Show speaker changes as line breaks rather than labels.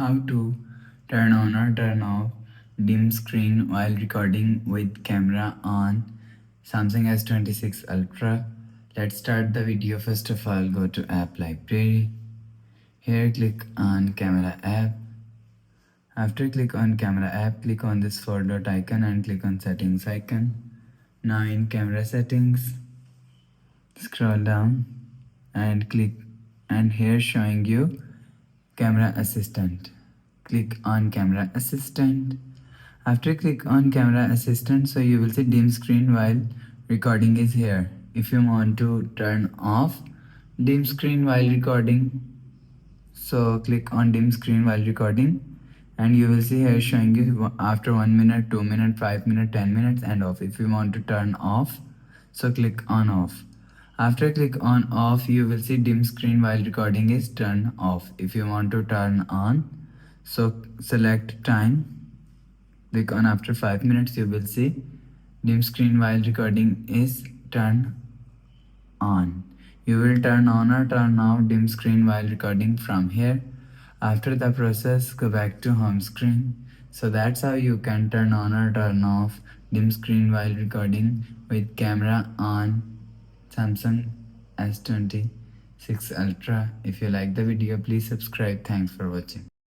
how to turn on or turn off dim screen while recording with camera on Samsung S26 Ultra. Let's start the video. First of all, go to app library. Here click on camera app. After click on camera app, click on this 4 dot icon and click on settings icon. Now in camera settings, scroll down and click, and here showing you camera assistant. Click on camera assistant. After click on camera assistant, so you will see dim screen while recording is here. If you want to turn off dim screen while recording, so click on dim screen while recording, and you will see here showing you after 1 minute, 2 minute, 5 minute, 10 minutes and off. If you want to turn off, so click on off. After click on off, you will see dim screen while recording is turned off. If you want to turn on, so select time, click on after 5 minutes, you will see dim screen while recording is turned on. You will turn on or turn off dim screen while recording from here. After the process, go back to home screen. So that's how you can turn on or turn off dim screen while recording with camera on Samsung S26 Ultra. If you like the video, please subscribe. Thanks for watching.